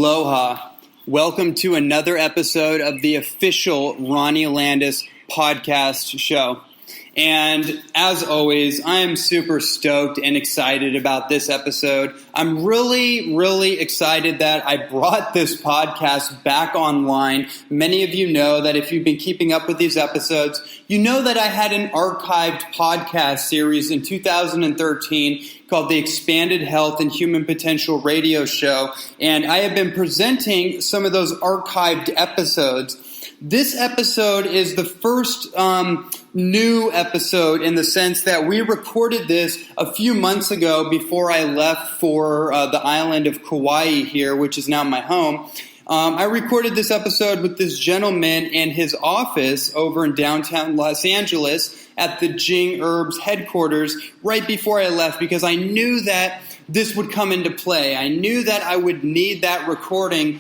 Aloha. Welcome to another episode of the official Ronnie Landis podcast show. And as always, I am super stoked and excited about this episode. I'm really excited that I brought this podcast back online. Many of you know that if you've been keeping up with these episodes, you know that I had an archived podcast series in 2013 called the Expanded Health and Human Potential Radio Show. And I have been presenting some of those archived episodes. This episode is the first new episode in the sense that we recorded this a few months ago before I left for the island of Kauai here, which is now my home. I recorded this episode with this gentleman in his office over in downtown Los Angeles at the Jing Herbs headquarters right before I left because I knew that this would come into play. I knew that I would need that recording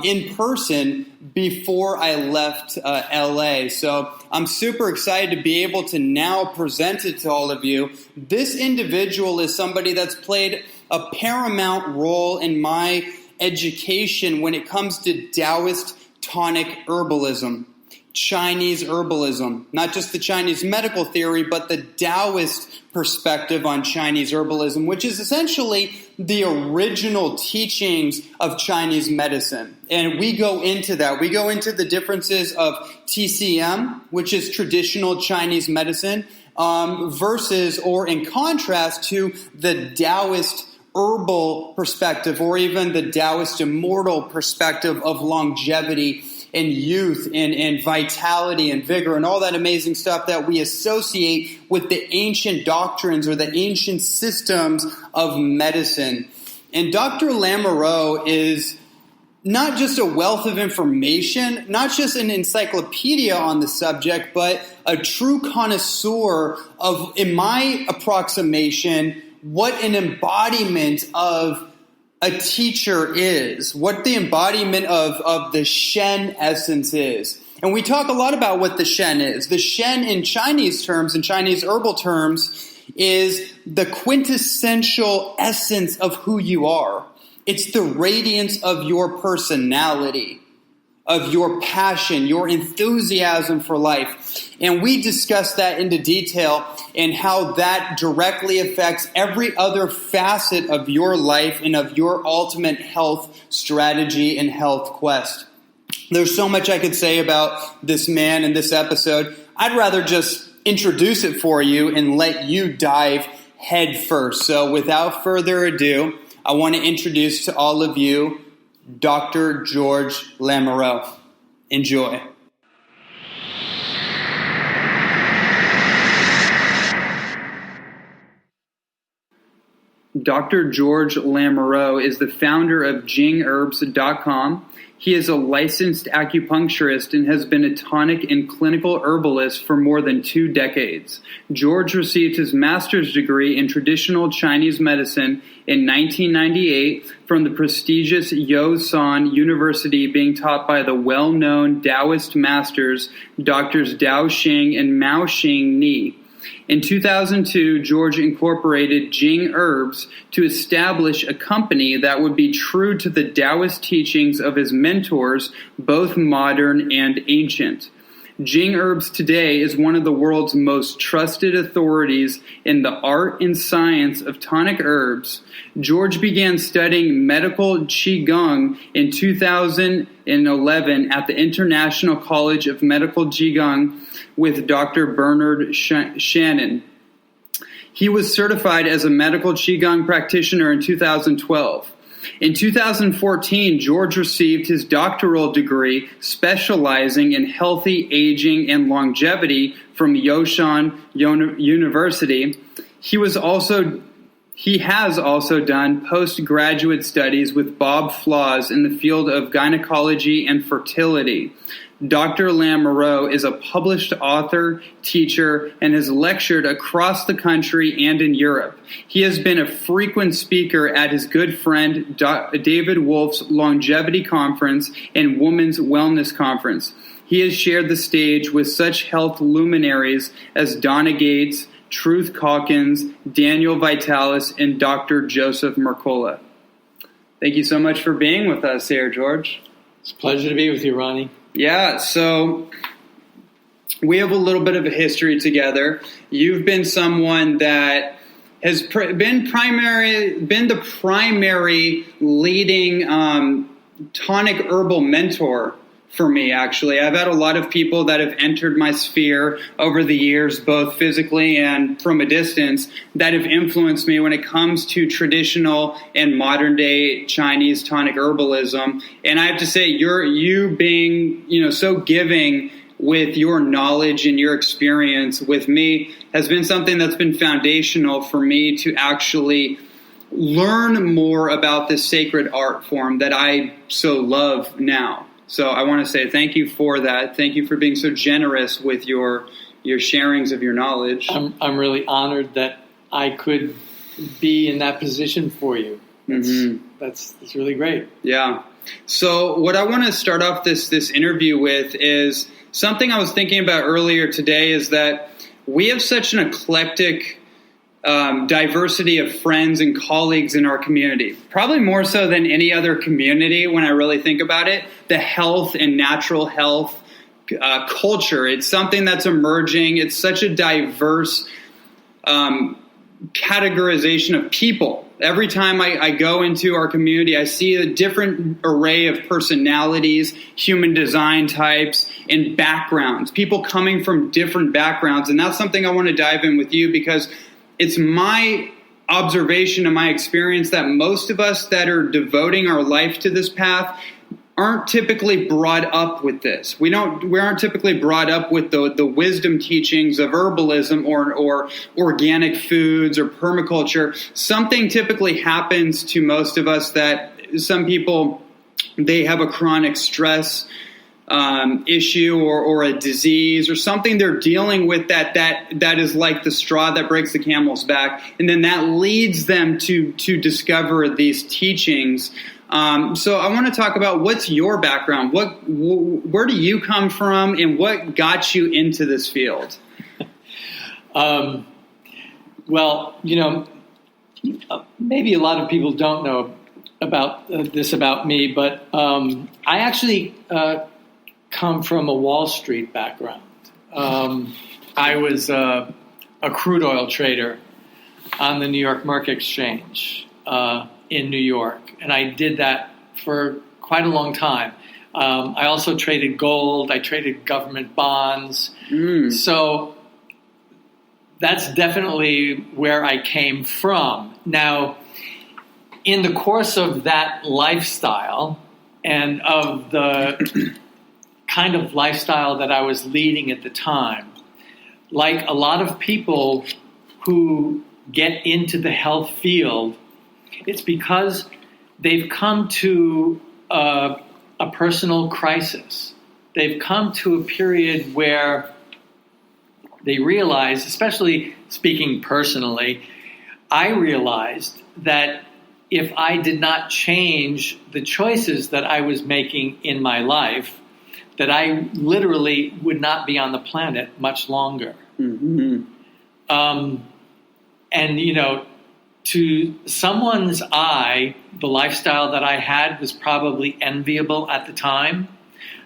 in person before I left LA. So I'm super excited to be able to now present it to all of you. This individual is somebody that's played a paramount role in my education when it comes to Taoist tonic herbalism, Chinese herbalism, not just the Chinese medical theory, but the Taoist perspective on Chinese herbalism, which is essentially the original teachings of Chinese medicine. And we go into that. We go into the differences of TCM, which is traditional Chinese medicine, versus or in contrast to the Taoist herbal perspective or even the Taoist immortal perspective of longevity and youth and vitality and vigor and all that amazing stuff that we associate with the ancient doctrines or the ancient systems of medicine. And Dr. Lamoureux is not just a wealth of information, not just an encyclopedia on the subject, but a true connoisseur of, in my approximation, what an embodiment of a teacher is, what the embodiment of the Shen essence is. And we talk a lot about what the Shen is. The Shen in Chinese terms, in Chinese herbal terms, is the quintessential essence of who you are. It's the radiance of your personality, of your passion, your enthusiasm for life. And we discuss that into detail and how that directly affects every other facet of your life and of your ultimate health strategy and health quest. There's so much I could say about this man in this episode. I'd rather just introduce it for you and let you dive head first. So without further ado, I want to introduce to all of you Dr. George Lamoureux. Enjoy. Dr. George Lamoureux is the founder of JingHerbs.com. He is a licensed acupuncturist and has been a tonic and clinical herbalist for more than 2 decades. George received his master's degree in traditional Chinese medicine in 1998 from the prestigious Yosan University, being taught by the well-known Taoist masters, Drs. Daoshing and Maoshing Ni. In 2002, George incorporated Jing Herbs to establish a company that would be true to the Taoist teachings of his mentors, both modern and ancient. Jing Herbs today is one of the world's most trusted authorities in the art and science of tonic herbs. George began studying medical Qigong in 2011 at the International College of Medical Qigong with Dr. Bernard Shen. He was certified as a medical Qigong practitioner in 2012. In 2014, George received his doctoral degree specializing in healthy aging and longevity from Yosan University. He has also done postgraduate studies with Bob Flaws in the field of gynecology and fertility. Dr. Lamoureux is a published author, teacher, and has lectured across the country and in Europe. He has been a frequent speaker at his good friend David Wolf's Longevity Conference and Women's Wellness Conference. He has shared the stage with such health luminaries as Donna Gates, Truth Calkins, Daniel Vitalis, and Dr. Joseph Mercola. Thank you so much for being with us here, George. It's a pleasure to be with you, Ronnie. Yeah, so we have a little bit of a history together. You've been someone that has been the primary leading tonic herbal mentor for me, actually. I've had a lot of people that have entered my sphere over the years, both physically and from a distance, that have influenced me when it comes to traditional and modern day Chinese tonic herbalism. And I have to say, you being, so giving with your knowledge and your experience with me has been something that's been foundational for me to actually learn more about this sacred art form that I so love now. So I want to say thank you for that. Thank you for being so generous with your sharings of your knowledge. I'm really honored that I could be in that position for you. That's really great. Yeah. So what I want to start off this interview with is something I was thinking about earlier today, is that we have such an eclectic diversity of friends and colleagues in our community, probably more so than any other community when I really think about it. The health and natural health culture, it's something that's emerging. It's such a diverse categorization of people. Every time I go into our community, I see a different array of personalities, human design types, and backgrounds, people coming from different backgrounds. And that's something I want to dive in with you, because it's my observation and my experience that most of us that are devoting our life to this path aren't typically brought up with this. We aren't typically brought up with the wisdom teachings of herbalism or organic foods or permaculture. Something typically happens to most of us that some people, they have a chronic stress issue or a disease or something they're dealing with that is like the straw that breaks the camel's back, and then that leads them to discover these teachings. So I want to talk about, what's your background? Where do you come from, and what got you into this field? Well, maybe a lot of people don't know about this about me, but I actually come from a Wall Street background. I was a crude oil trader on the New York Merc Exchange in New York, and I did that for quite a long time. I also traded gold. I traded government bonds. So that's definitely where I came from. Now, in the course of that lifestyle and of the kind of lifestyle that I was leading at the time, like a lot of people who get into the health field, it's because they've come to a personal crisis. They've come to a period where they realize, especially speaking personally, I realized that if I did not change the choices that I was making in my life, that I literally would not be on the planet much longer. And, to someone's eye, the lifestyle that I had was probably enviable at the time.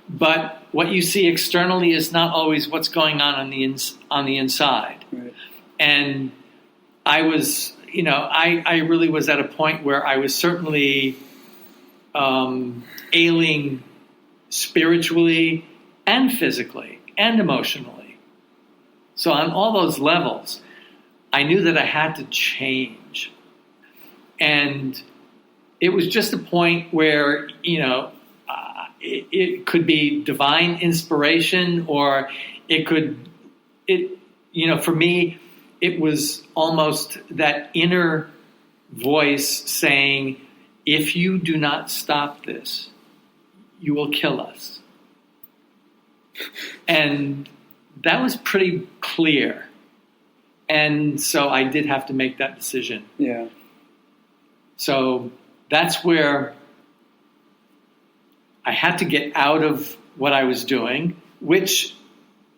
But what you see externally is not always what's going on the inside. Right. And I was, I really was at a point where I was certainly ailing spiritually and physically and emotionally. So on all those levels, I knew that I had to change. And it was just a point where, it could be divine inspiration, or for me, it was almost that inner voice saying, if you do not stop this, you will kill us. And that was pretty clear. And so I did have to make that decision. Yeah. So that's where I had to get out of what I was doing, which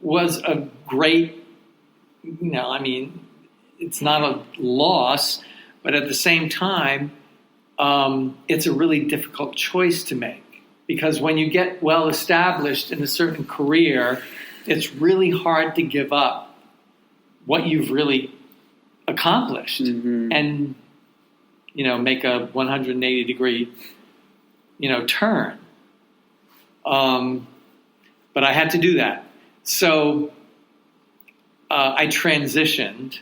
was a great, it's not a loss, but at the same time, it's a really difficult choice to make. Because when you get well established in a certain career, it's really hard to give up what you've really accomplished and, make a 180 degree, turn. But I had to do that. So I transitioned.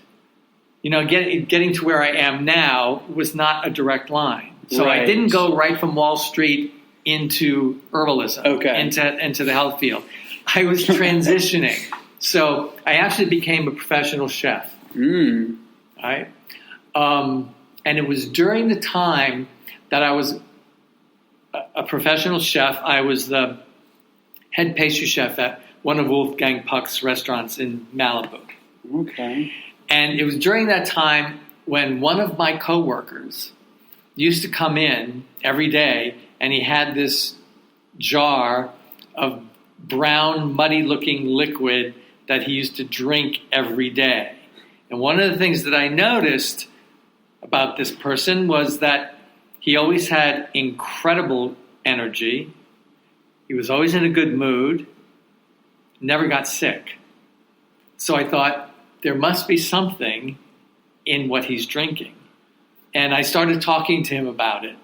Getting to where I am now was not a direct line. So I didn't go right from Wall Street into herbalism, into the health field. I was transitioning. So I actually became a professional chef. Right? And it was during the time that I was a professional chef. I was the head pastry chef at one of Wolfgang Puck's restaurants in Malibu. Okay. And it was during that time when one of my coworkers used to come in every day, and he had this jar of brown, muddy-looking liquid that he used to drink every day. And one of the things that I noticed about this person was that he always had incredible energy. He was always in a good mood, never got sick. So I thought, there must be something in what he's drinking. And I started talking to him about it.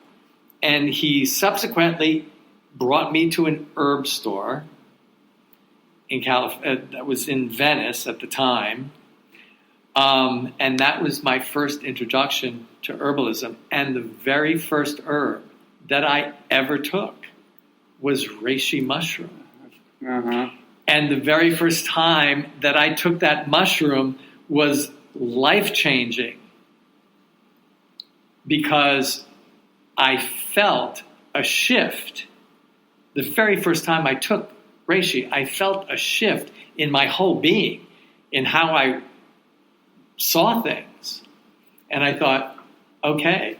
And he subsequently brought me to an herb store in that was in Venice at the time. And that was my first introduction to herbalism. And the very first herb that I ever took was reishi mushroom. And the very first time that I took that mushroom was life-changing because I felt a shift. The very first time I took reishi, I felt a shift in my whole being, in how I saw things. And I thought, okay,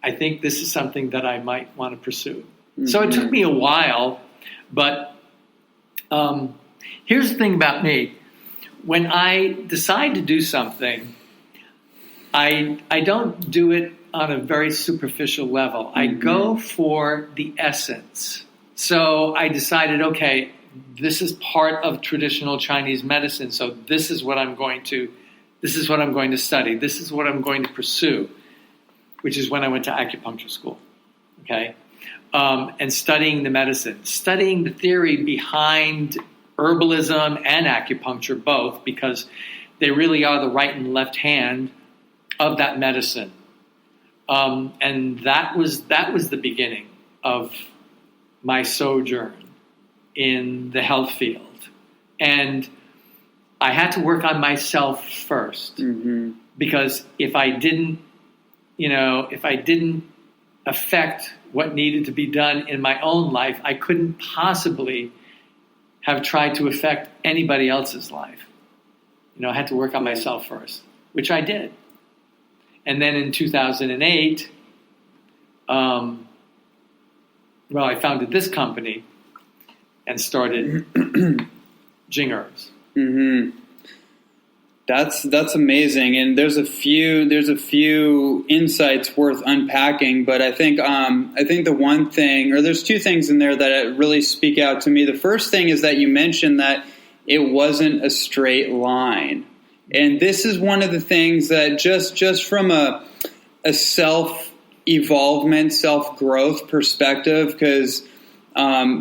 I think this is something that I might want to pursue. So it took me a while, but here's the thing about me. When I decide to do something, I don't do it on a very superficial level. I go for the essence. So I decided, okay, this is part of traditional Chinese medicine, so this is what I'm going to study. This is what I'm going to pursue, which is when I went to acupuncture school. Okay? And studying the medicine, studying the theory behind herbalism and acupuncture both, because they really are the right and left hand of that medicine. And that was the beginning of my sojourn in the health field. And I had to work on myself first, because if I didn't affect what needed to be done in my own life, I couldn't possibly have tried to affect anybody else's life. I had to work on myself first, which I did. And then in 2008, I founded this company and started Jing Herbs. That's amazing, and there's a few insights worth unpacking. But I think the one thing, or there's two things in there that really speak out to me. The first thing is that you mentioned that it wasn't a straight line, and this is one of the things that just from a self-evolvement, self-growth perspective, because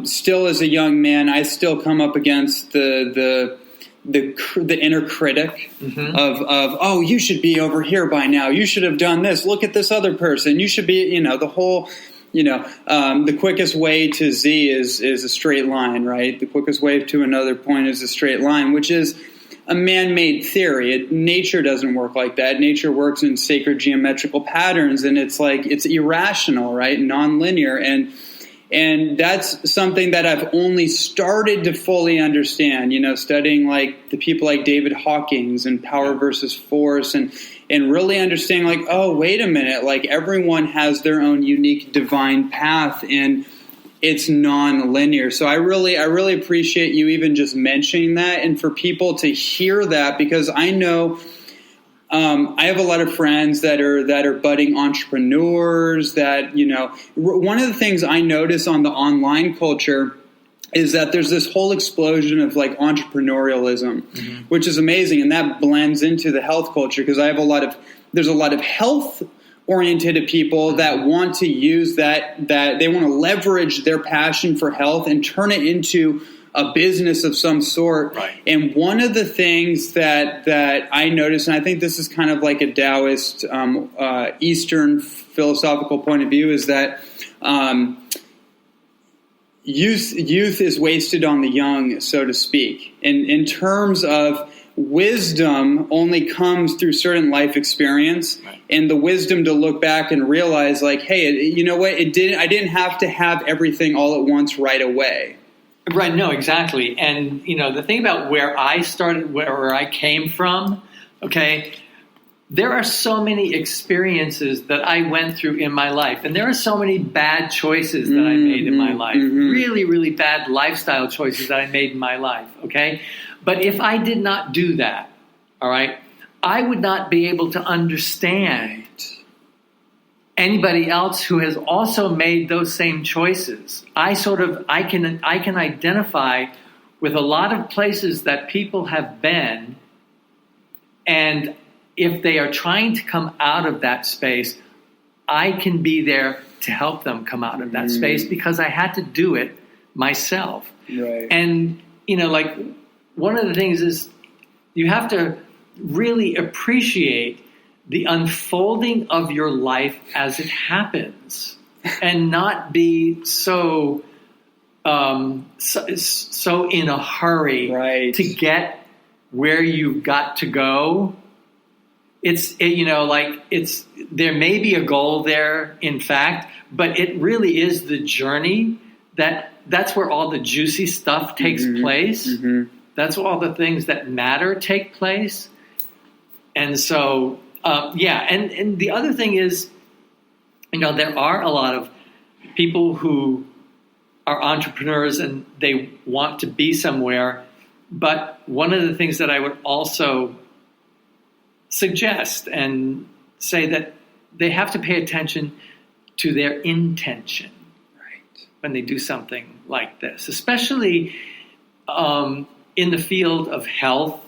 still as a young man, I still come up against the inner critic of oh, you should be over here by now. You should have done this. Look at this other person. You should be, the whole, the quickest way to Z is a straight line, right? The quickest way to another point is a straight line, which is a man-made theory. Nature doesn't work like that. Nature works in sacred geometrical patterns, and it's irrational, right? Non-linear. And that's something that I've only started to fully understand, studying like the people like David Hawkins and Power versus Force, and really understanding like, oh, wait a minute, like everyone has their own unique divine path, and it's non-linear. So I really appreciate you even just mentioning that, and for people to hear that, because I know I have a lot of friends that are budding entrepreneurs that, one of the things I notice on the online culture is that there's this whole explosion of like entrepreneurialism, which is amazing. And that blends into the health culture because there's a lot of health oriented people that want to use that they want to leverage their passion for health and turn it into a business of some sort. Right. And one of the things that I noticed, and I think this is kind of like a Taoist Eastern philosophical point of view, is that youth is wasted on the young, so to speak. In terms of wisdom only comes through certain life experience, and the wisdom to look back and realize, like, hey, you know what? I didn't have to have everything all at once right away. Right. No, exactly. And, the thing about where I started, where I came from, okay, there are so many experiences that I went through in my life. And there are so many bad choices that I made in my life. Really, really bad lifestyle choices that I made in my life. Okay. But if I did not do that, all right, I would not be able to understand anybody else who has also made those same choices. I can identify with a lot of places that people have been, and if they are trying to come out of that space, I can be there to help them come out of that space because I had to do it myself. Right. And, like one of the things is you have to really appreciate the unfolding of your life as it happens and not be so in a hurry to get where you've got to go. There may be a goal there, in fact, but it really is the journey that's where all the juicy stuff takes place. That's where all the things that matter take place. And so, and the other thing is, there are a lot of people who are entrepreneurs and they want to be somewhere. But one of the things that I would also suggest and say that they have to pay attention to their intention when they do something like this, especially in the field of health,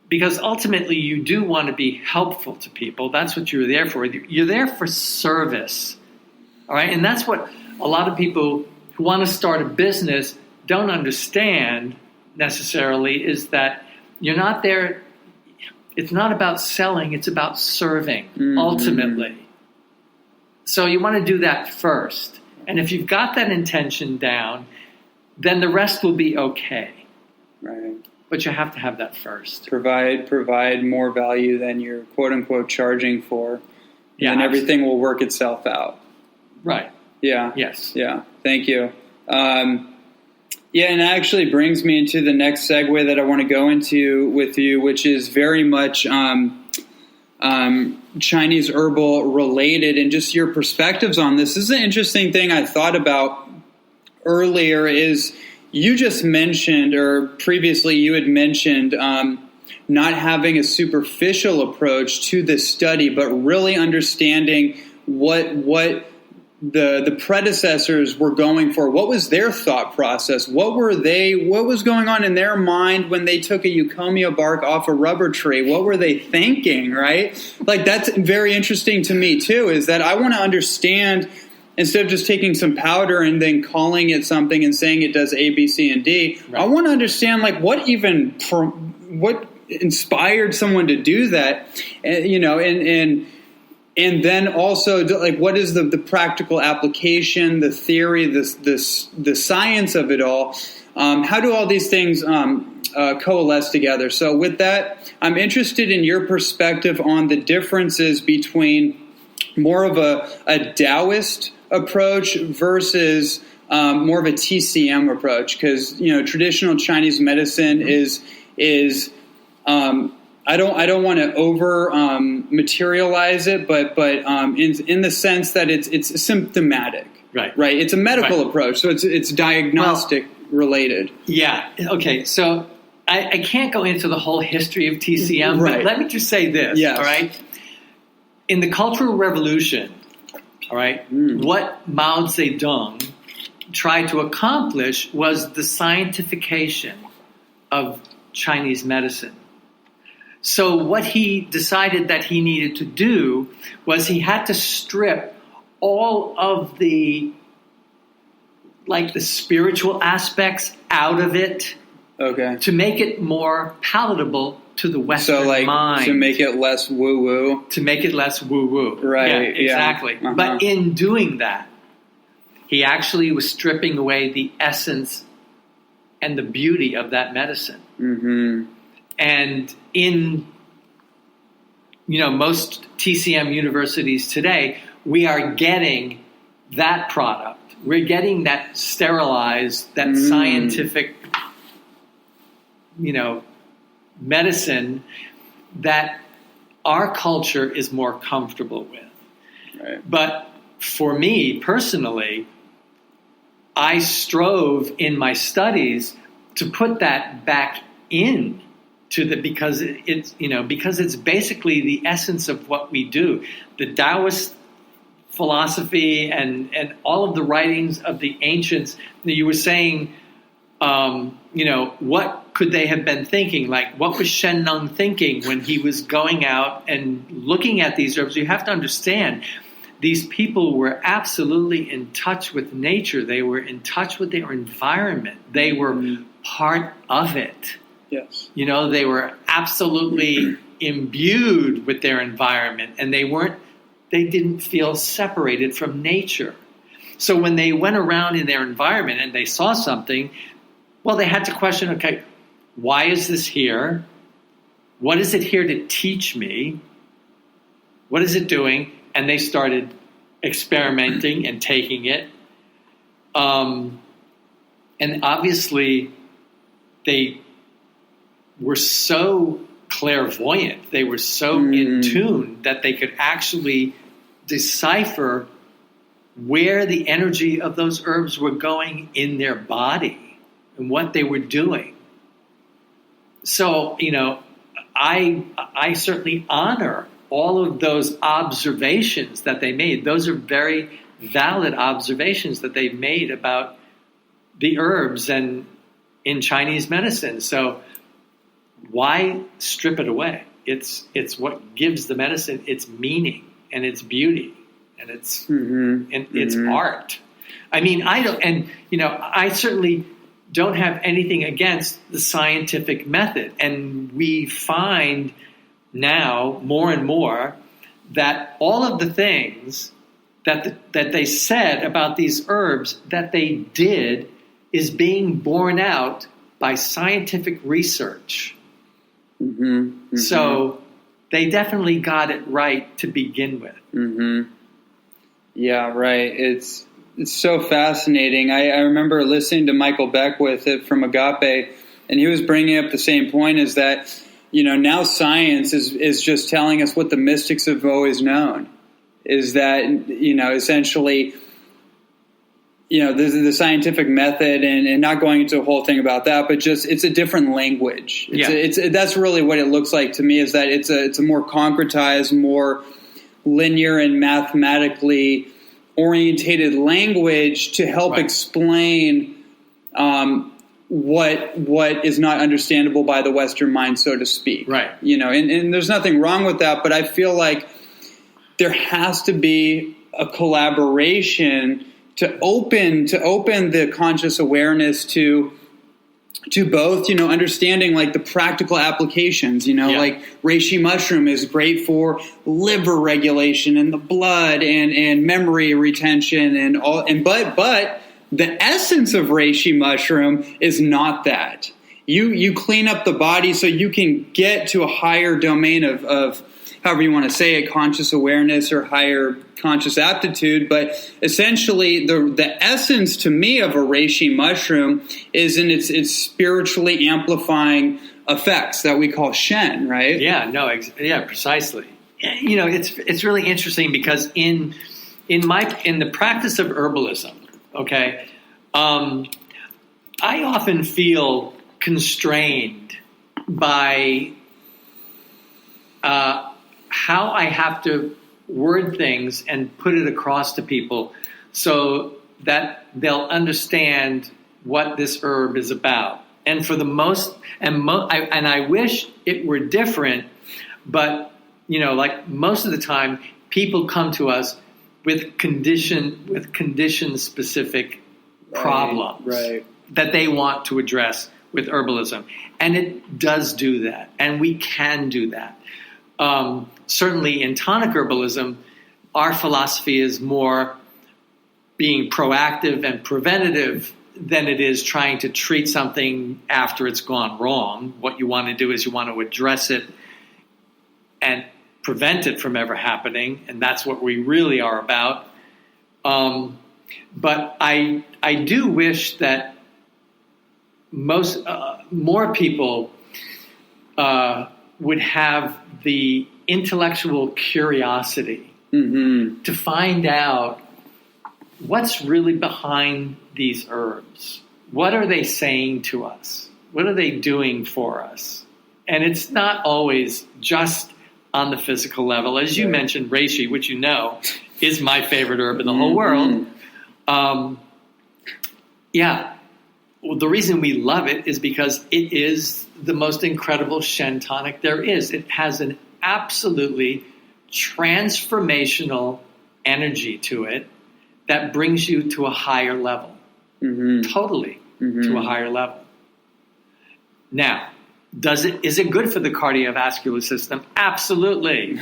because ultimately you do want to be helpful to people. That's what you're there for. You're there for service, all right? And that's what a lot of people who want to start a business don't understand necessarily, is that you're not there. It's not about selling. It's about serving, ultimately. So you want to do that first. And if you've got that intention down, then the rest will be okay. Right. But you have to have that first. Provide more value than you're quote unquote charging for. Yeah, and everything will work itself out. Right. Yeah. Yes. Yeah. Thank you. And it actually brings me into the next segue that I want to go into with you, which is very much Chinese herbal related, and just your perspectives on this. This is an interesting thing I thought about earlier. Is you just mentioned, or previously you had mentioned, not having a superficial approach to this study, but really understanding what the predecessors were going for. What was their thought process? What was going on in their mind when they took a euphemia bark off a rubber tree? What were they thinking, right? Like, that's very interesting to me too, is that I want to understand, instead of just taking some powder and then calling it something and saying it does A, B, C, and D, right. I want to understand, like, what inspired someone to do that, and then also, like, what is the practical application, the theory, the science of it all? How do all these things coalesce together? So with that, I'm interested in your perspective on the differences between more of a Taoist approach versus more of a TCM approach, because traditional Chinese medicine is I don't want to over materialize it, but in the sense that it's symptomatic, right? It's a medical approach, so it's diagnostic related. Yeah. Okay. So I can't go into the whole history of TCM, Right. but let me just say this, Yes. all right? In the Cultural Revolution, all right, what Mao Zedong tried to accomplish was the scientification of Chinese medicine. So what he decided that he needed to do was he had to strip all of the spiritual aspects out of it Okay. to make it more palatable to the Western mind. To make it less woo-woo. To make it less woo-woo. Right. Yeah, exactly. Yeah. But in doing that, he actually was stripping away the essence and the beauty of that medicine. Mm-hmm. And in most TCM universities today, we are getting that product. We're getting that sterilized, that scientific, medicine that our culture is more comfortable with. Right. But for me personally, I strove in my studies to put that back in because it's basically the essence of what we do. The Taoist philosophy and all of the writings of the ancients. You were saying, what could they have been thinking? Like, what was Shen thinking when he was going out and looking at these herbs? You have to understand, these people were absolutely in touch with nature. They were in touch with their environment. They were part of it. Yes. They were absolutely imbued with their environment, and they didn't feel separated from nature. So when they went around in their environment and they saw something, well, they had to question, okay, why is this here? What is it here to teach me? What is it doing? And they started experimenting and taking it. And obviously, they were so clairvoyant, they were so in tune that they could actually decipher where the energy of those herbs were going in their body and what they were doing. So, I certainly honor all of those observations that they made. Those are very valid observations that they've made about the herbs and in Chinese medicine. So why strip it away? It's what gives the medicine its meaning and its beauty and its its art. I mean, I certainly don't have anything against the scientific method, and we find now more and more that all of the things that they said about these herbs that they did is being borne out by scientific research. So they definitely got it right to begin with. Yeah, right. It's so fascinating. I remember listening to Michael Beckwith from Agape, and he was bringing up the same point, is that now science is just telling us what the mystics have always known, is that essentially the scientific method, and not going into a whole thing about that, but just it's a different language. That's really what it looks like to me, is that it's a more concretized, more linear and mathematically orientated language to help explain what is not understandable by the Western mind, so to speak. Right. And there's nothing wrong with that, but I feel like there has to be a collaboration to open the conscious awareness to both, understanding like the practical applications, like reishi mushroom is great for liver regulation and the blood and memory retention and all, but the essence of reishi mushroom is not that. You clean up the body so you can get to a higher domain of however you want to say it, conscious awareness or higher conscious aptitude. But essentially, the essence to me of a reishi mushroom is in its spiritually amplifying effects that we call Shen, right? Yeah, precisely. It's really interesting because in the practice of herbalism, okay, I often feel constrained by how I have to word things and put it across to people so that they'll understand what this herb is about. And for the most, I wish it were different, but like most of the time, people come to us with condition specific problems that they want to address with herbalism, and it does do that, and we can do that. Certainly in tonic herbalism, our philosophy is more being proactive and preventative than it is trying to treat something after it's gone wrong. What you want to do is you want to address it and prevent it from ever happening, and that's what we really are about. But I do wish that more people would have the intellectual curiosity to find out what's really behind these herbs. What are they saying to us? What are they doing for us? And it's not always just on the physical level. As you mentioned, Reishi, which is my favorite herb in the whole world. Well, the reason we love it is because it is the most incredible Shen tonic there is. It has an absolutely transformational energy to it that brings you to a higher level. Totally to a higher level. Now, is it good for the cardiovascular system? Absolutely.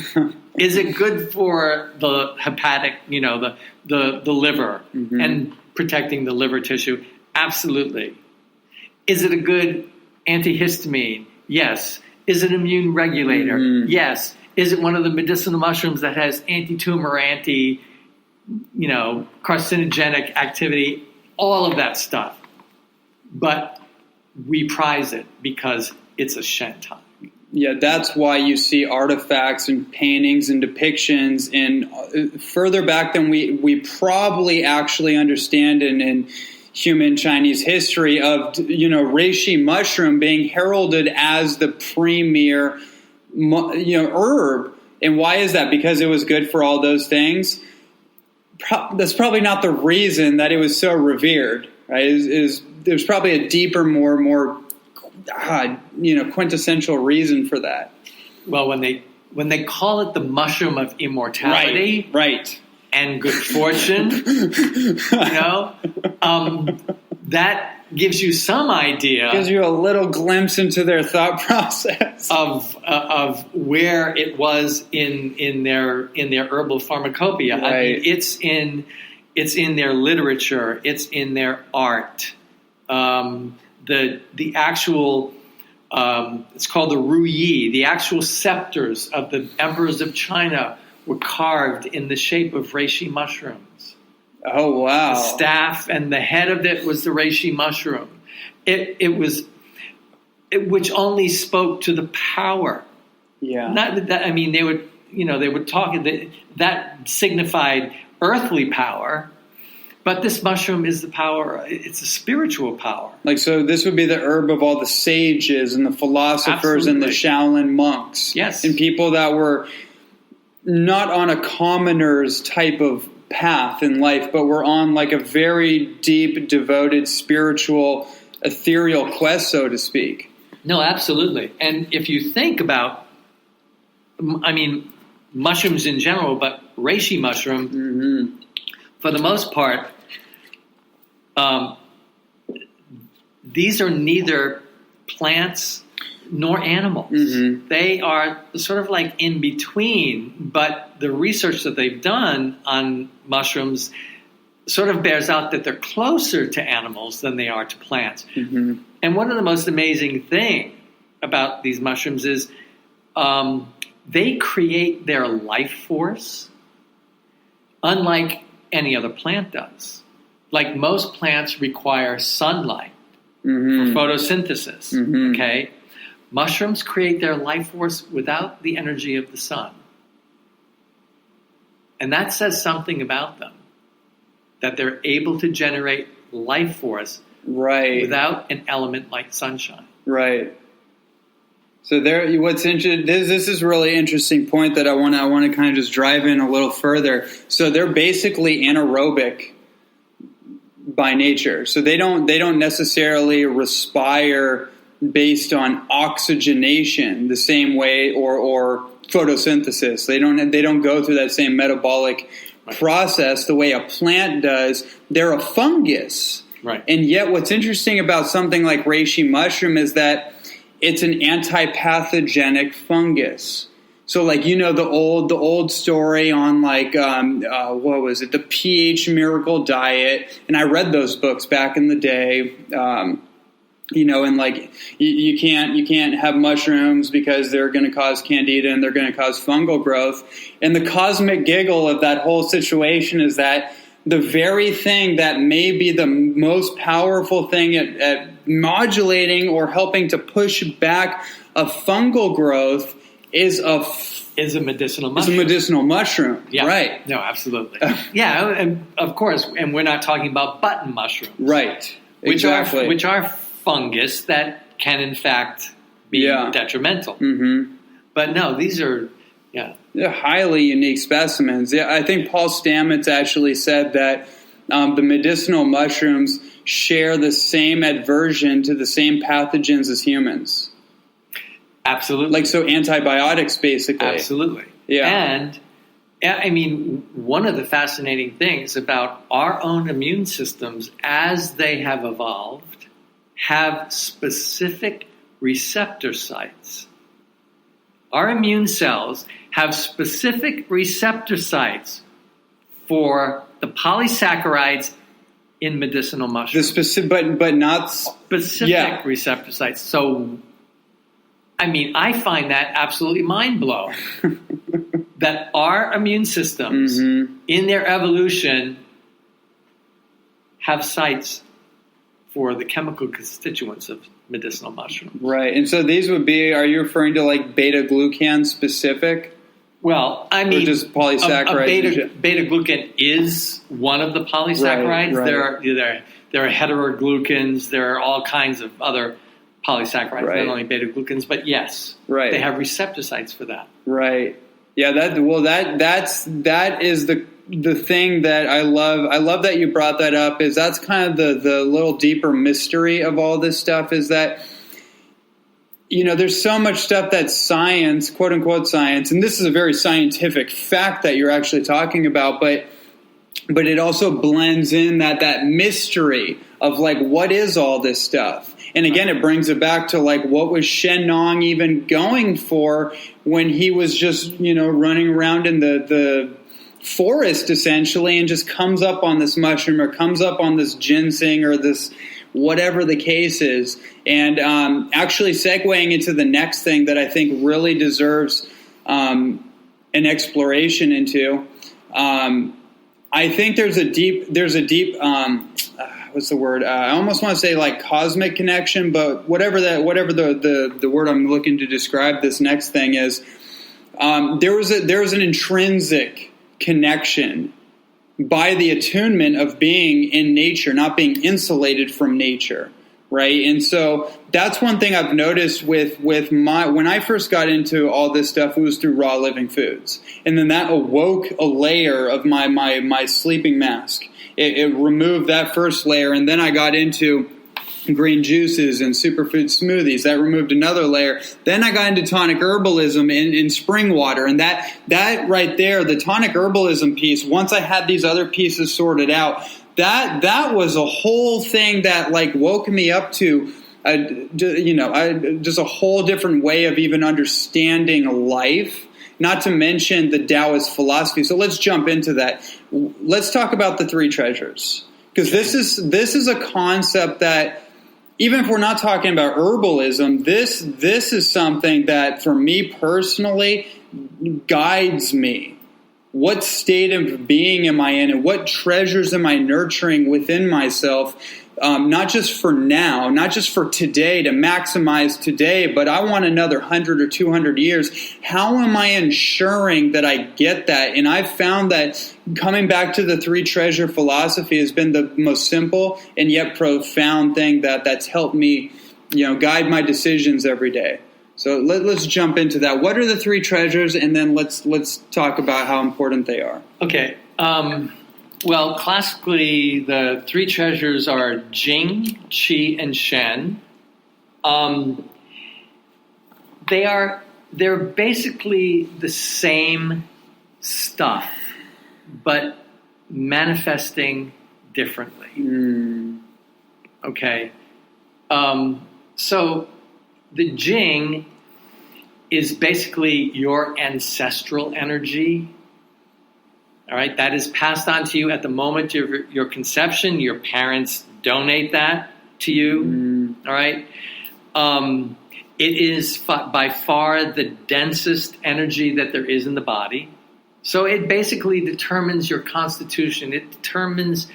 Is it good for the hepatic, the liver and protecting the liver tissue? Absolutely. Is it a good antihistamine? Yes. Is it an immune regulator? Yes. Is it one of the medicinal mushrooms that has anti-tumor, carcinogenic activity? All of that stuff. But we prize it because it's a Shen tonic. Yeah, that's why you see artifacts and paintings and depictions in further back than we probably actually understand in human Chinese history of, reishi mushroom being heralded as the premier, herb. And why is that? Because it was good for all those things? That's probably not the reason that it was so revered, right? There's probably a deeper, more quintessential reason for that. Well, when they call it the mushroom of immortality, right, and good fortune, that gives you some idea. Gives you a little glimpse into their thought process of where it was in their herbal pharmacopoeia. Right. I mean, it's in their literature. It's in their art. The actual it's called the Ruyi. The actual scepters of the emperors of China were carved in the shape of reishi mushrooms. Oh, wow. The staff and the head of it was the reishi mushroom. Which only spoke to the power. Yeah. Not that, they would talk, that signified earthly power, but this mushroom is the power, it's a spiritual power. So this would be the herb of all the sages and the philosophers. Absolutely. And the Shaolin monks. Yes. And people that were not on a commoner's type of path in life, but were on a very deep, devoted, spiritual, ethereal quest, so to speak. No, absolutely. And if you think about, mushrooms in general, but reishi mushroom, for the most part, these are neither plants nor animals. They are sort of in between, but the research that they've done on mushrooms sort of bears out that they're closer to animals than they are to plants. And one of the most amazing thing about these mushrooms is they create their life force unlike any other plant does. Like most plants require sunlight for photosynthesis, okay? Mushrooms create their life force without the energy of the sun. And that says something about them, that they're able to generate life force Right. without an element like sunshine. Right. So what's interesting. This is a really interesting point that I want to kind of just drive in a little further. So they're basically anaerobic by nature. So they don't necessarily respire based on oxygenation the same way or photosynthesis. They don't go through that same metabolic process the way a plant does. They're a fungus. Right. And yet what's interesting about something like reishi mushroom is that it's an anti-pathogenic fungus. So like, the old story on like, what was it? The pH Miracle Diet. And I read those books back in the day. And like you can't have mushrooms because they're going to cause candida and they're going to cause fungal growth. And the cosmic giggle of that whole situation is that the very thing that may be the most powerful thing at modulating or helping to push back a fungal growth is a medicinal mushroom. It's a medicinal mushroom. Yeah. Right. No, absolutely. Yeah, and of course, and we're not talking about button mushrooms. Right. Which are fungus that can in fact be detrimental. Mm-hmm. But no, these are they're highly unique specimens. Yeah, I think Paul Stamets actually said that the medicinal mushrooms share the same aversion to the same pathogens as humans. Absolutely. Like, so antibiotics, basically. Absolutely. Yeah. And, I mean, one of the fascinating things about our own immune systems as they have evolved have specific receptor sites. Our immune cells have specific receptor sites for the polysaccharides in medicinal mushrooms. But not specific receptor sites. So, I mean, I find that absolutely mind-blowing that our immune systems, in their evolution, have sites for the chemical constituents of medicinal mushrooms. Right. And so these would be, are you referring to like beta-glucan specific? Well, I mean, or just polysaccharides. Beta-glucan is one of the polysaccharides. Right. There are heteroglucans. There are all kinds of other polysaccharides, not only beta-glucans, but yes, they have receptor sites for that. Right. Yeah. That is the thing that I love. I love that you brought that up. Is that's kind of the little deeper mystery of all this stuff. Is that there's so much stuff that's science, quote unquote science, and this is a very scientific fact that you're actually talking about, but it also blends in that mystery of like, what is all this stuff? And again, it brings it back to like, what was Shen even going for when he was just, running around in the forest essentially and just comes up on this mushroom or comes up on this ginseng or this whatever the case is. And actually segueing into the next thing that I think really deserves an exploration into, I think there's a deep what's the word? I almost want to say like cosmic connection, but whatever the word I'm looking to describe this next thing is, there was an intrinsic connection by the attunement of being in nature, not being insulated from nature, right? And so that's one thing I've noticed with when I first got into all this stuff, it was through raw living foods, and then that awoke a layer of my sleeping mask. It removed that first layer, and then I got into green juices and superfood smoothies. That removed another layer. Then I got into tonic herbalism in spring water, and that right there, the tonic herbalism piece, once I had these other pieces sorted out, that was a whole thing that like woke me up to just a whole different way of even understanding life. Not to mention the Taoist philosophy. So let's jump into that. Let's talk about the three treasures, because this is a concept that, even if we're not talking about herbalism, this is something that for me personally guides me. What state of being am I in, and what treasures am I nurturing within myself not just for now, not just for today to maximize today, but I want another 100 or 200 years. How am I ensuring that I get that? And I've found that coming back to the three treasure philosophy has been the most simple and yet profound thing that's helped me, guide my decisions every day. So let's jump into that. What are the three treasures? And then let's talk about how important they are. Okay. Well, classically, the three treasures are Jing, Qi, and Shen. They're basically the same stuff, but manifesting differently. Okay. So the Jing is basically your ancestral energy. All right, that is passed on to you at the moment of your conception. Your parents donate that to you. All right. It is by far the densest energy that there is in the body. So it basically determines your constitution. It determines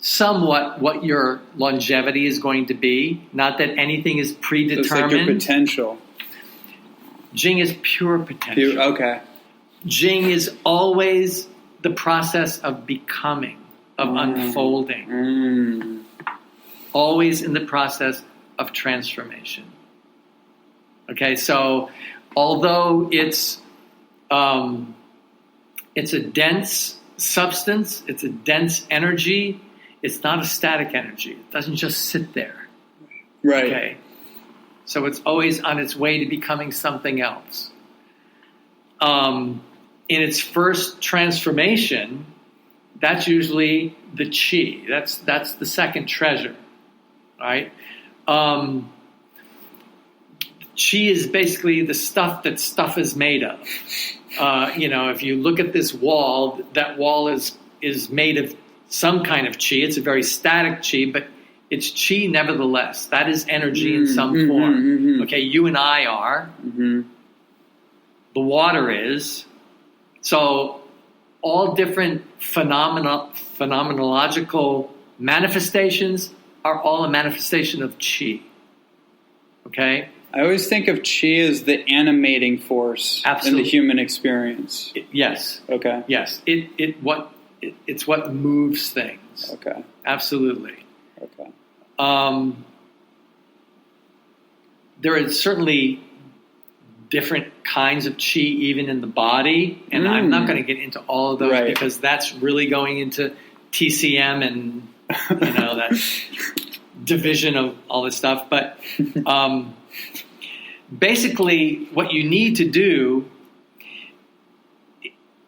somewhat what your longevity is going to be. Not that anything is predetermined. So it's like your potential. Jing is pure potential. Okay. Jing is always the process of becoming, of unfolding. Always in the process of transformation. Okay, so although it's a dense substance, it's a dense energy, it's not a static energy. It doesn't just sit there. Right. Okay. So it's always on its way to becoming something else. In its first transformation, that's usually the Qi. That's the second treasure, right? Qi is basically the stuff that stuff is made of. If you look at this wall, that wall is made of some kind of Qi. It's a very static Qi, but it's Qi nevertheless. That is energy in some form. Okay, you and I are. The water is. So all different phenomenological manifestations are all a manifestation of Qi. Okay? I always think of Qi as the animating force in the human experience. Yes. Okay. Yes. It's what moves things. Okay. Absolutely. Okay. There is certainly different kinds of Qi even in the body, and I'm not going to get into all of those because that's really going into TCM and that division of all this stuff. But basically what you need to do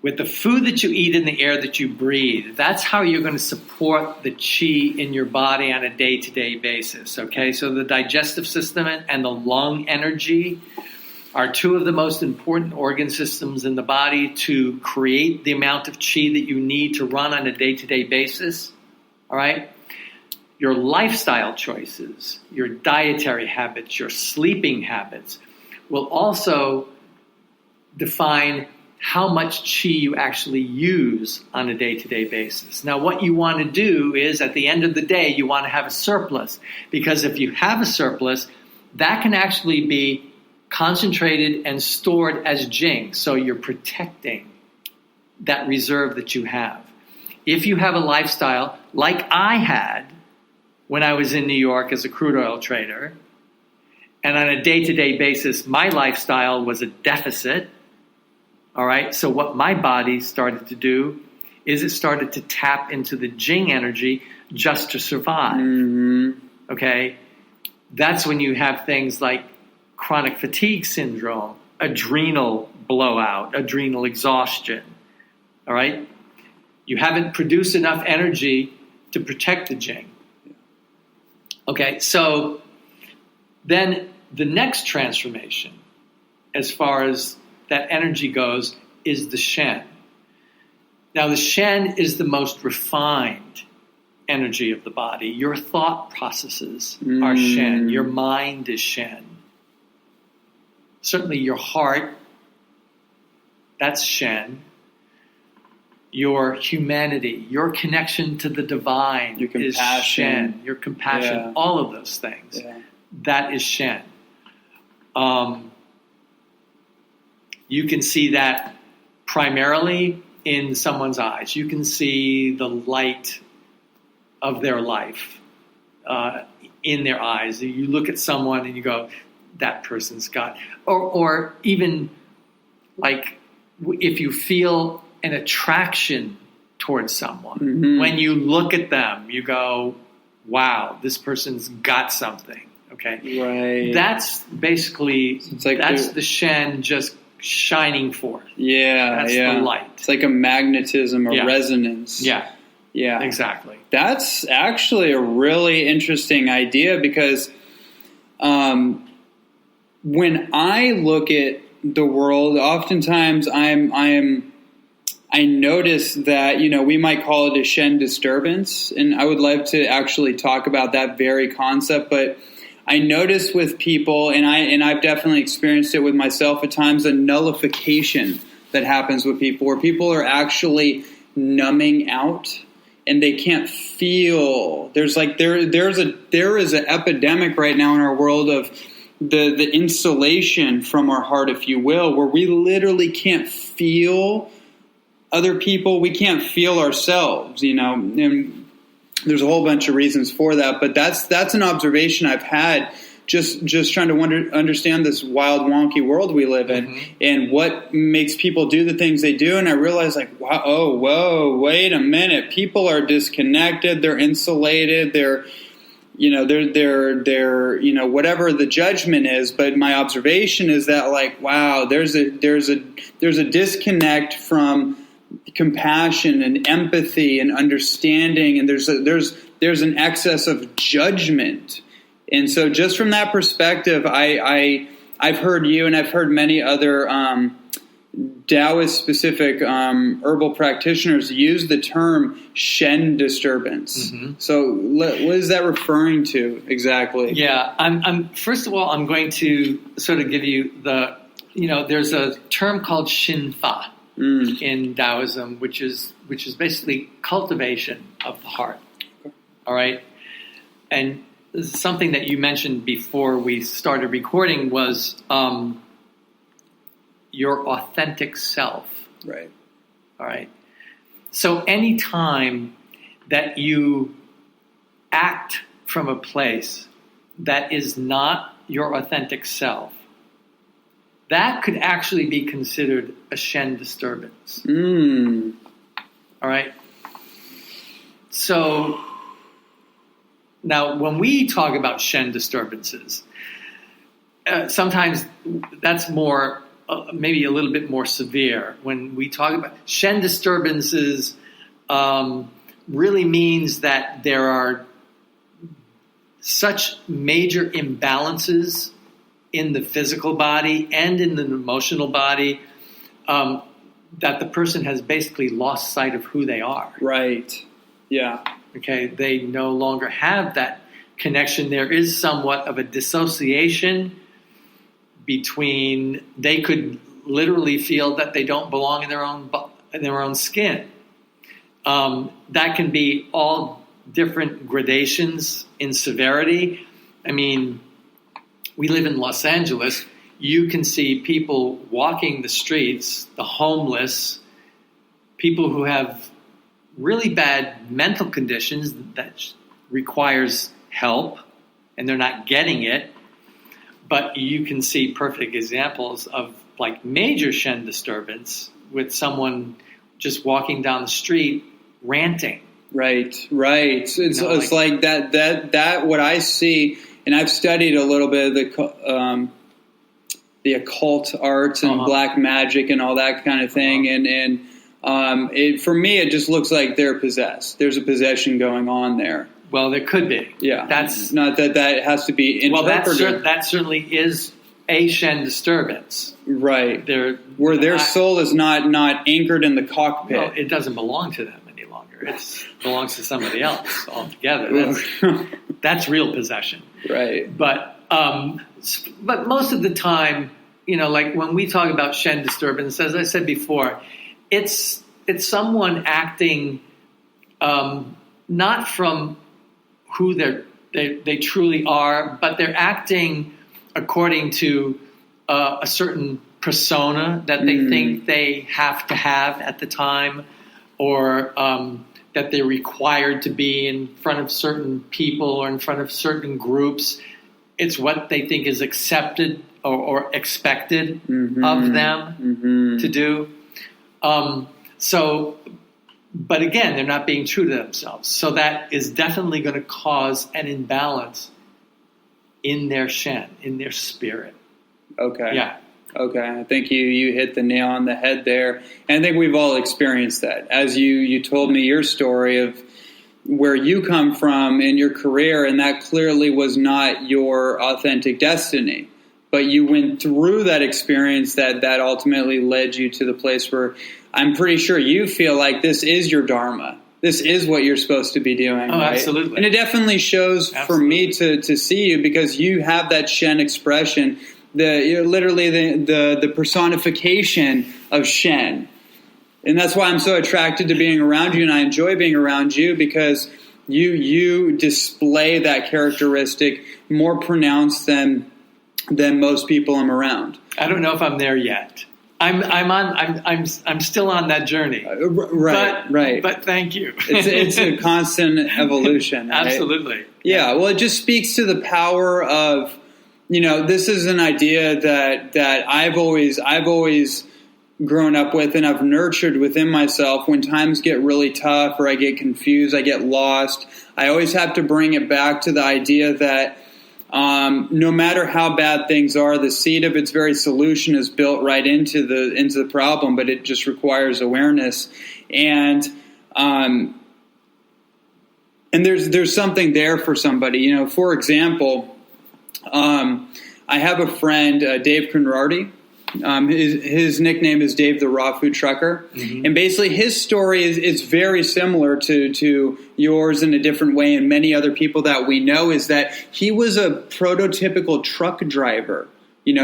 with the food that you eat and the air that you breathe, that's how you're going to support the Qi in your body on a day-to-day basis. Okay, so the digestive system and the lung energy are two of the most important organ systems in the body to create the amount of Qi that you need to run on a day-to-day basis. All right? Your lifestyle choices, your dietary habits, your sleeping habits will also define how much Qi you actually use on a day-to-day basis. Now, what you want to do is, at the end of the day, you want to have a surplus. Because if you have a surplus, that can actually be concentrated and stored as Jing. So you're protecting that reserve that you have. If you have a lifestyle like I had when I was in New York as a crude oil trader, and on a day-to-day basis, my lifestyle was a deficit, all right? So what my body started to do is it started to tap into the Jing energy just to survive, okay? That's when you have things like chronic fatigue syndrome, adrenal blowout, adrenal exhaustion, all right? You haven't produced enough energy to protect the Jing. Okay, so then the next transformation, as far as that energy goes, is the Shen. Now, the Shen is the most refined energy of the body. Your thought processes are Shen. Your mind is Shen. Certainly your heart, that's Shen. your humanity, your connection to the divine, your compassion, is Shen. Your compassion, all of those things, that is Shen. You can see that primarily in someone's eyes. You can see the light of their life in their eyes. You look at someone and you go, that person's got, or even like if you feel an attraction towards someone, when you look at them, you go, wow, this person's got something. Okay. Right. That's basically, that's the Shen just shining forth. Yeah. That's the light. It's like a magnetism or resonance. Yeah. Yeah. Exactly. That's actually a really interesting idea because when I look at the world, oftentimes I notice that, we might call it a Shen disturbance, and I would love to actually talk about that very concept, but I notice with people, and I've definitely experienced it with myself at times, a nullification that happens with people, where people are actually numbing out and they can't feel. There's like there is an epidemic right now in our world of the insulation from our heart, if you will, where we literally can't feel other people. We can't feel ourselves, and there's a whole bunch of reasons for that. But that's an observation I've had just trying to understand this wild, wonky world we live in and what makes people do the things they do. And I realized wow, whoa, wait a minute. People are disconnected. They're insulated. They're whatever the judgment is, but my observation is that wow, there's a disconnect from compassion and empathy and understanding, and there's an excess of judgment. And so just from that perspective, I've heard you and I've heard many other Taoist specific herbal practitioners use the term Shen disturbance. So what is that referring to exactly? Yeah, I'm first of all, I'm going to sort of give you there's a term called Shin Fa in Taoism, which is basically cultivation of the heart. All right. And this is something that you mentioned before we started recording was your authentic self. Right. All right. So any time that you act from a place that is not your authentic self, that could actually be considered a Shen disturbance. All right. So now when we talk about Shen disturbances, sometimes that's more, maybe a little bit more severe. When we talk about Shen disturbances, really means that there are such major imbalances in the physical body and in the emotional body that the person has basically lost sight of who they are. Right. Yeah. Okay. They no longer have that connection. There is somewhat of a dissociation between, they could literally feel that they don't belong in their own skin. That can be all different gradations in severity. I mean, we live in Los Angeles. You can see people walking the streets, the homeless, people who have really bad mental conditions that requires help, and they're not getting it. But you can see perfect examples of like major Shen disturbance with someone just walking down the street ranting. Right. It's like that what I see, and I've studied a little bit of the occult arts and black magic and all that kind of thing, and for me it just looks like they're possessed. There's a possession going on there. Well, there could be. Yeah, that's not that has to be interpreted. Well, that certainly is a Shen disturbance. Right. Where their soul is not anchored in the cockpit. Well, it doesn't belong to them any longer. It belongs to somebody else altogether. That's real possession. Right. But most of the time, like when we talk about Shen disturbance, as I said before, it's someone acting not from who they truly are, but they're acting according to a certain persona that they think they have to have at the time, or that they're required to be in front of certain people or in front of certain groups. It's what they think is accepted or expected of them to do. But again, they're not being true to themselves. So that is definitely going to cause an imbalance in their Shen, in their spirit. Okay. Yeah. Okay. I think you hit the nail on the head there. And I think we've all experienced that. As you told me your story of where you come from in your career, and that clearly was not your authentic destiny. But you went through that experience that ultimately led you to the place where I'm pretty sure you feel like this is your dharma. This is what you're supposed to be doing. Oh, right? absolutely. And it definitely shows for me to see you, because you have that Shen expression. You're literally the personification of Shen. And that's why I'm so attracted to being around you, and I enjoy being around you, because you display that characteristic more pronounced than most people I'm around. I don't know if I'm there yet. I'm still on that journey. Right. But thank you. It's a constant evolution. Right? Absolutely. Yeah. Well, it just speaks to the power of, this is an idea that I've always grown up with, and I've nurtured within myself. When times get really tough, or I get confused, I get lost, I always have to bring it back to the idea that no matter how bad things are, the seed of its very solution is built right into the problem, but it just requires awareness. And there's something there for somebody. For example, I have a friend, Dave Conrarty. His nickname is Dave the Raw Food Trucker. And basically his story is very similar to yours in a different way, and many other people that we know, is that he was a prototypical truck driver,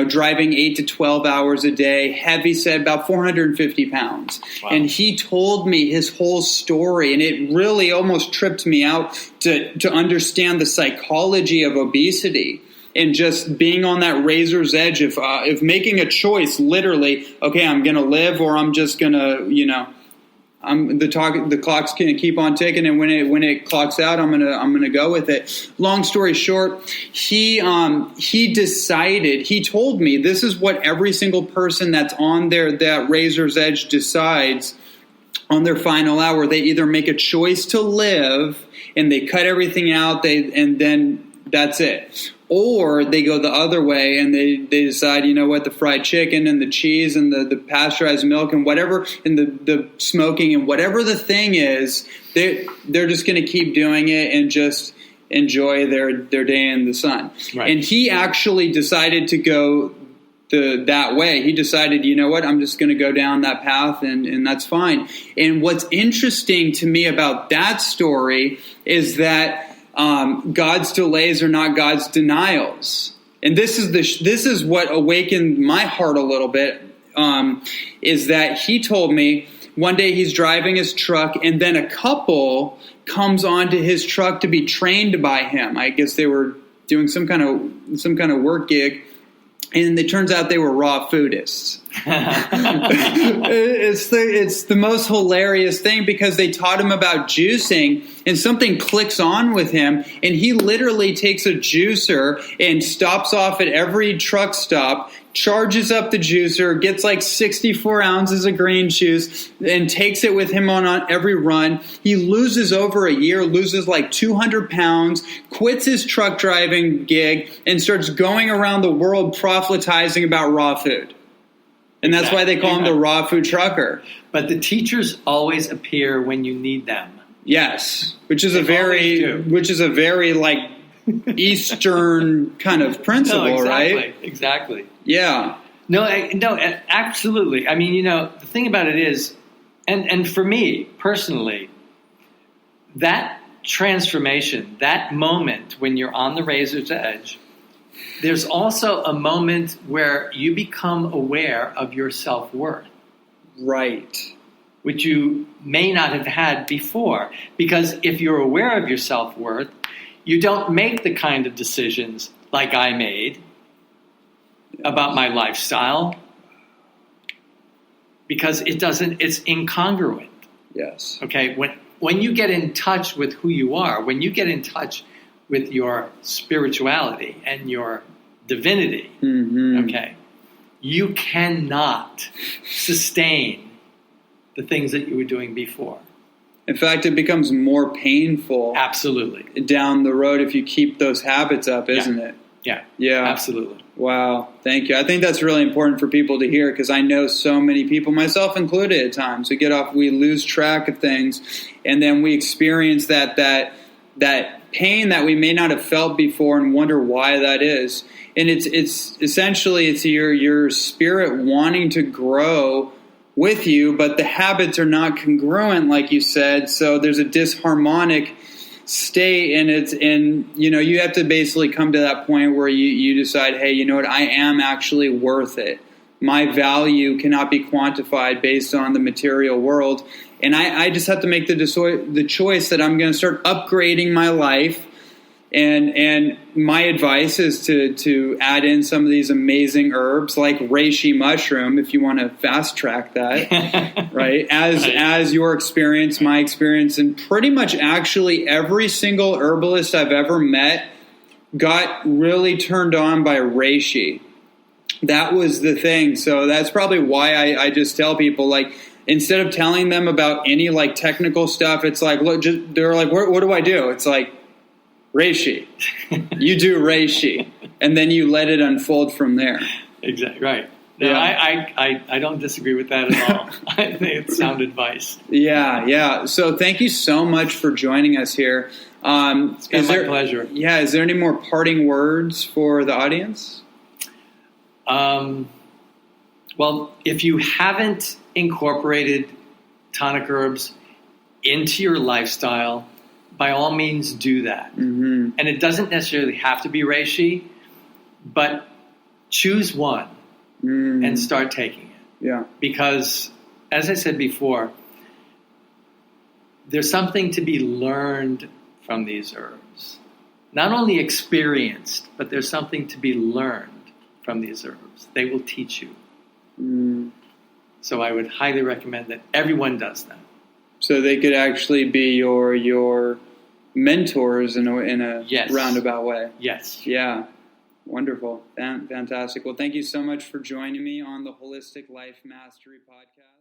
driving 8 to 12 hours a day, heavy set, about 450 pounds. Wow. And he told me his whole story, and it really almost tripped me out to understand the psychology of obesity. And just being on that razor's edge of making a choice, literally, okay, I'm going to live, or I'm just going to, the clock's going to keep on ticking, and when it clocks out, I'm going to go with it. Long story short, he decided. He told me this is what every single person that's on that razor's edge decides on their final hour. They either make a choice to live, and they cut everything out, and then that's it. Or they go the other way and they decide, the fried chicken and the cheese and the pasteurized milk and whatever, and the smoking and whatever the thing is, they're just going to keep doing it and just enjoy their day in the sun. Right. And he actually decided to go that way. He decided, I'm just going to go down that path, and that's fine. And what's interesting to me about that story is that God's delays are not God's denials, and this is what awakened my heart a little bit. Is that he told me one day he's driving his truck, and then a couple comes onto his truck to be trained by him. I guess they were doing some kind of work gig. And it turns out they were raw foodists. It's the most hilarious thing, because they taught him about juicing, and something clicks on with him, and he literally takes a juicer and stops off at every truck stop, charges up the juicer, gets like 64 ounces of green juice, and takes it with him on every run. He loses over a year, loses like 200 pounds, quits his truck driving gig, and starts going around the world proselytizing about raw food. And that's why they call him the raw food trucker. But the teachers always appear when you need them. Yes, which is a very like Eastern kind of principle, right? Exactly. Yeah. No, absolutely. I mean, the thing about it is, and for me personally, that transformation, that moment when you're on the razor's edge, there's also a moment where you become aware of your self-worth. Right. which you may not have had before. Because if you're aware of your self-worth, you don't make the kind of decisions like I made about my lifestyle, because it's incongruent. Yes. Okay, when you get in touch with who you are, when you get in touch with your spirituality and your divinity, okay, you cannot sustain the things that you were doing before. In fact, it becomes more painful. Absolutely. Down the road if you keep those habits up, isn't it? Yeah. Yeah. Absolutely. Wow. Thank you. I think that's really important for people to hear, because I know so many people, myself included at times, we lose track of things, and then we experience that pain that we may not have felt before and wonder why that is. And it's essentially your spirit wanting to grow with you, but the habits are not congruent, like you said. So there's a disharmonic state, and you have to basically come to that point where you decide, hey, you know what, I am actually worth it. My value cannot be quantified based on the material world, and I just have to make the choice that I'm going to start upgrading my life. And my advice is to add in some of these amazing herbs like reishi mushroom, if you want to fast track that, right? As your experience, my experience, and pretty much actually every single herbalist I've ever met got really turned on by reishi. That was the thing. So that's probably why I just tell people, like, instead of telling them about any like technical stuff, it's like, look, they're like, what do I do? It's like, reishi. You do reishi, and then you let it unfold from there. Exactly right. No, Yeah. I don't disagree with that at all. I think it's sound advice. Yeah. So thank you so much for joining us here. It's been my pleasure. Yeah. Is there any more parting words for the audience? Well, if you haven't incorporated tonic herbs into your lifestyle, by all means do that. And it doesn't necessarily have to be reishi, but choose one and start taking it. Yeah. Because, as I said before, there's something to be learned from these herbs. Not only experienced, but there's something to be learned from these herbs. They will teach you. So I would highly recommend that everyone does that. So they could actually be your mentors in a Yes. roundabout way. Yes. Yeah. Wonderful. Fantastic. Well, thank you so much for joining me on the Holistic Life Mastery Podcast.